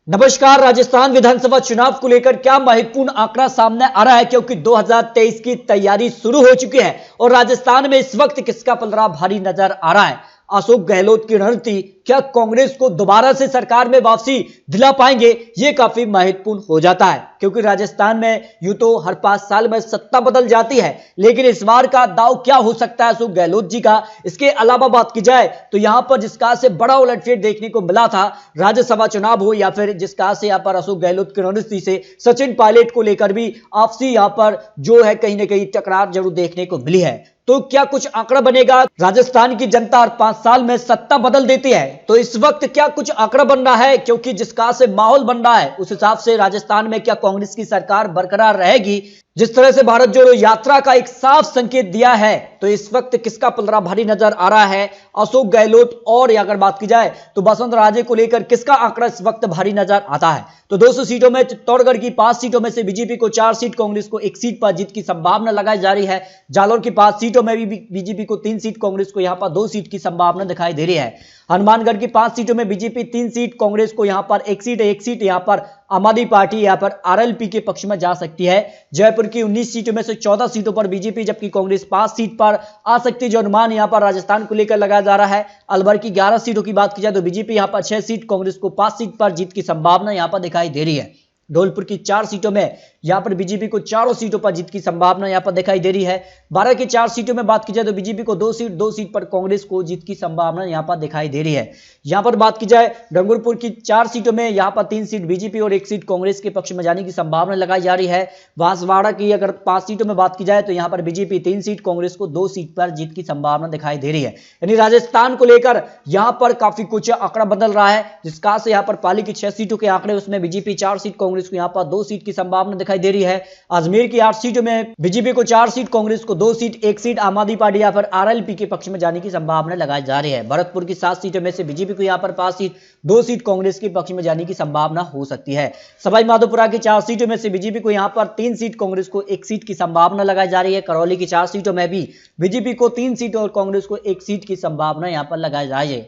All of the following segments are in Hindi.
नमस्कार। राजस्थान विधानसभा चुनाव को लेकर क्या महत्वपूर्ण आंकड़ा सामने आ रहा है, क्योंकि 2023 की तैयारी शुरू हो चुकी है और राजस्थान में इस वक्त किसका पलड़ा भारी नजर आ रहा है। अशोक गहलोत की रणनीति क्या कांग्रेस को दोबारा से सरकार में वापसी दिला पाएंगे, ये काफी महत्वपूर्ण हो जाता है, क्योंकि राजस्थान में यूं तो हर 5 साल में सत्ता बदल जाती है, लेकिन इस बार का दाव क्या हो सकता है अशोक गहलोत जी का। इसके अलावा बात की जाए तो यहां पर जिसका से बड़ा उलटफेर देखने को मिला था, राज्यसभा चुनाव हो या फिर जिसका से यहां पर अशोक गहलोत की रणनीति से सचिन पायलट को लेकर भी आपसी यहां पर जो है कहीं ना कहीं टकरार जरूर देखने को मिली है। तो क्या कुछ आंकड़ा बनेगा, राजस्थान की जनता हर 5 साल में सत्ता बदल देती है, तो इस वक्त क्या कुछ आंकड़ा बन रहा है, क्योंकि जिसका से माहौल बन रहा है उस हिसाब से राजस्थान में क्या कांग्रेस की सरकार बरकरार रहेगी। जिस तरह से भारत जोड़ो यात्रा का एक साफ संकेत दिया है, तो इस वक्त किसका पलड़ा भारी नजर आ रहा है, अशोक गहलोत और अगर बात की जाए तो बसंत राजे को लेकर किसका आंकड़ा इस वक्त भारी नजर आता है। तो 200 सीटों में चित्तौड़गढ़ की 5 सीटों में से बीजेपी को 4 सीट, कांग्रेस को 1 सीट पर जीत की संभावना लगाई जा रही है। जालौर की 5 सीटों में भी बीजेपी को 3 सीट, कांग्रेस को यहां पर 2 सीट की संभावना दिखाई दे रही है। हनुमानगढ़ की 5 सीटों में बीजेपी 3 सीट, कांग्रेस को यहां पर 1 सीट, 1 सीट यहां पर आम आदमी पार्टी यहां पर आरएलपी के पक्ष में जा सकती है। जयपुर की 19 सीटों में से 14 सीटों पर बीजेपी, जबकि कांग्रेस 5 सीट पर आ सकती है, जो अनुमान यहां पर राजस्थान को लेकर लगाया जा रहा है। अलवर की 11 सीटों की बात की जाए तो बीजेपी यहां पर 6 सीट, कांग्रेस को 5 सीट पर जीत की संभावना यहां पर दिखाई दे रही है। धौलपुर की 4 सीटों में यहां पर बीजेपी को चारों सीटों पर जीत की संभावना यहां पर दिखाई दे रही है। 12 की 4 सीटों में बात की जाए तो बीजेपी को 2 सीट पर कांग्रेस को जीत की संभावना यहां पर दिखाई दे रही है। यहां पर बात की जाए डंगरपुर की 4 सीटों में यहां पर 3 सीट बीजेपी और 1 सीट कांग्रेस के पक्ष में जाने की संभावना लगाई जा रही है। बांसवाड़ा की अगर 5 सीटों में बात की जाए तो यहां पर बीजेपी 3 सीट, कांग्रेस को 2 सीट पर जीत की संभावना दिखाई दे रही है। यानी राजस्थान को लेकर यहां पर काफी कुछ आंकड़ा बदल रहा है, जिसका से यहां पर पाली की 6 सीटों के आंकड़े, उसमें बीजेपी 4 सीट, कांग्रेस को यहां पर 2 सीट की संभावना दिखाई दे रही है। अजमेर की 8 सीटों में बीजेपी को 4 सीट, कांग्रेस को 2 सीट, 1 सीट आम आदमी पार्टी या फिर आरएलपी के पक्ष में जाने की संभावना लगाई जा रही है। भरतपुर की 7 सीटों में से बीजेपी को यहां पर 5 सीट, 2 सीट कांग्रेस के पक्ष में जाने की संभावना हो सकती है। सवाई माधोपुरा की 4 सीटों में से बीजेपी को यहां पर 3 सीट, कांग्रेस को 1 सीट की संभावना लगाई जा रही है। करौली की 4 सीटों में भी बीजेपी को 3 सीट और कांग्रेस को 1 सीट की संभावना यहां पर लगाई जा रही है।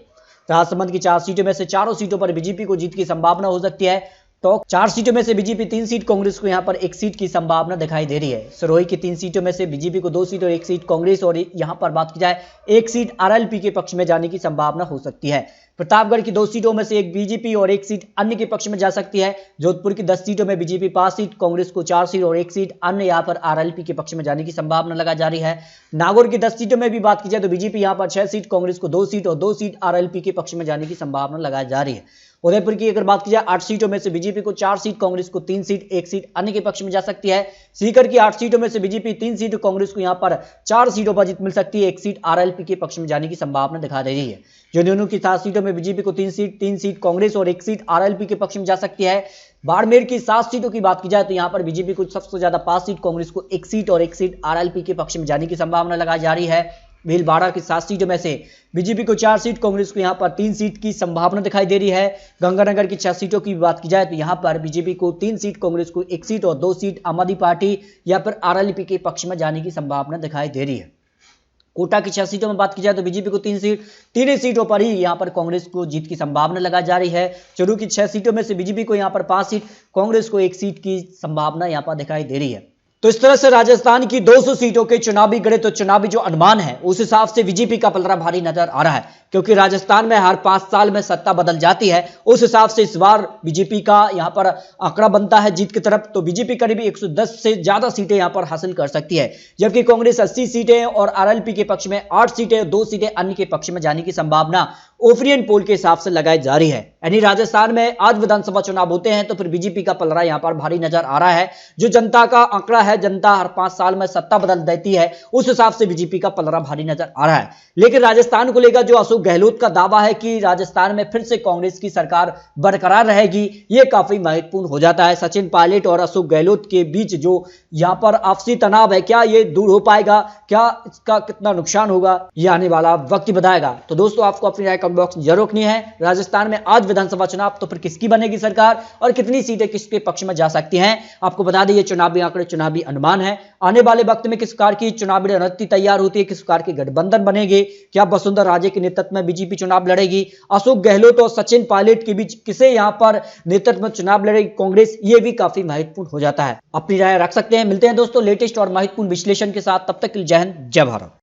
राजसमंद की 4 सीटों में से चारों सीटों पर बीजेपी को जीत की संभावना हो सकती है। तो 4 सीटों में से बीजेपी 3 सीट, कांग्रेस को यहां पर 1 सीट की संभावना दिखाई दे रही है। सिरोही की 3 सीटों में से बीजेपी को 2 सीट और 1 सीट कांग्रेस, और यहां पर बात की जाए 1 सीट आरएलपी के पक्ष में जाने की संभावना हो सकती है। प्रतापगढ़ की 2 सीटों में से 1 बीजेपी और 1 सीट अन्य के पक्ष में जा सकती है। जोधपुर की 10 सीटों में बीजेपी 5 सीट, कांग्रेस को 4 सीट और 1 सीट अन्य यहां पर आरएलपी के पक्ष में जाने की संभावना लगाई जा रही है। नागौर की 10 सीटों में भी बात की जाए तो बीजेपी यहां पर 6 सीट, कांग्रेस को 2 सीट और 2 सीट आरएलपी के पक्ष में जाने की संभावना लगाई जा रही है। उदयपुर की अगर बात की जाए 8 सीटों में से बीजेपी को 4 सीट, कांग्रेस को 3 सीट, 1 सीट अन्य के पक्ष में जा सकती है। सीकर की 8 सीटों में से बीजेपी 3 सीट, कांग्रेस को यहां पर 4 सीटों पर जीत मिल सकती है, 1 सीट आरएलपी के पक्ष में जाने की संभावना दिखा दे रही है। झुंझुनू की 7 सीटों में बीजेपी को 3 सीट कांग्रेस और 1 सीट आरएलपी के पक्ष में जा सकती है। बाड़मेर की 7 सीटों की बात की जाए तो यहां पर बीजेपी को सबसे ज्यादा 5 सीट, कांग्रेस को 1 सीट और 1 सीट आरएलपी के पक्ष में जाने की संभावना लगाई जा रही है। भीलवाड़ा की 7 सीटों में से बीजेपी को 4 सीट, कांग्रेस को यहां पर 3 सीट की संभावना दिखाई दे रही है। गंगानगर की 6 सीटों की बात की जाए तो यहां पर बीजेपी को 3 सीट, कांग्रेस को 1 सीट और 2 सीट आम आदमी पार्टी या फिर आरएलपी के पक्ष में जाने की संभावना दिखाई दे रही है। कोटा की 6 सीटों में बात की जाए तो बीजेपी को 3 सीट, 3 सीटों पर ही यहां पर कांग्रेस को जीत की संभावना लगाई जा रही है। चुरू की 6 सीटों में से बीजेपी को यहां पर 5 सीट, कांग्रेस को 1 सीट की संभावना यहां पर दिखाई दे रही है। तो इस तरह से राजस्थान की 200 सीटों के चुनावी गणित तो चुनावी जो अनुमान है उस हिसाब से बीजेपी का पलड़ा भारी नजर आ रहा है, क्योंकि राजस्थान में हर 5 साल में सत्ता बदल जाती है। उस हिसाब से इस बार बीजेपी का यहां पर आंकड़ा बनता है जीत की तरफ, तो बीजेपी करीब 110 से ज्यादा सीटें यहां पर हासिल कर सकती है, जबकि कांग्रेस 80 सीटें और आरएलपी के पक्ष में 8 सीटें, 2 सीटें अन्य के पक्ष में जाने की संभावना ओपिनियन पोल के हिसाब से लगाई जा रही है। यानी राजस्थान में आज विधानसभा चुनाव होते हैं तो फिर बीजेपी का पलड़ा यहां पर भारी नजर आ रहा है। जो जनता का आंकड़ा है, जनता हर 5 साल में सत्ता बदल देती है, उस हिसाब से बीजेपी का पलड़ा भारी नजर आ रहा है। लेकिन राजस्थान को लेकर जो अशोक गहलोत का दावा है कि राजस्थान में फिर से कांग्रेस की सरकार बरकरार रहेगी, यह काफी महत्वपूर्ण हो जाता है। सचिन पायलट और अशोक गहलोत के बीच जो यहां पर आपसी तनाव है, क्या यह दूर हो पाएगा, क्या इसका कितना नुकसान होगा, यह आने वाला वक्त ही बताएगा। तो दोस्तों, आपको अपनी राय कमेंट बॉक्स जरूर रखनी है। राजस्थान में आज विधानसभा चुनाव, तो फिर किसकी बनेगी सरकार और कितनी सीटें किसके पक्ष में जा सकती हैं, आपको बता दें ये चुनावी आंकड़े, चुनावी अनुमान है। आने वाले वक्त में किस प्रकार की चुनावी रणनीति तैयार होती है, किस प्रकार के गठबंधन बनेंगे, क्या वसुंधरा राजे के नेतृत्व में बीजेपी चुनाव लड़ेगी, अशोक गहलोत और सचिन पायलट के बीच किसे यहां पर नेतृत्व में चुनाव लड़ेगी कांग्रेस, ये भी काफी महत्वपूर्ण हो जाता है। अपनी राय रख सकते हैं। मिलते हैं दोस्तों लेटेस्ट और महत्वपूर्ण विश्लेषण के साथ, तब तक के लिए जय हिंद जय भारत।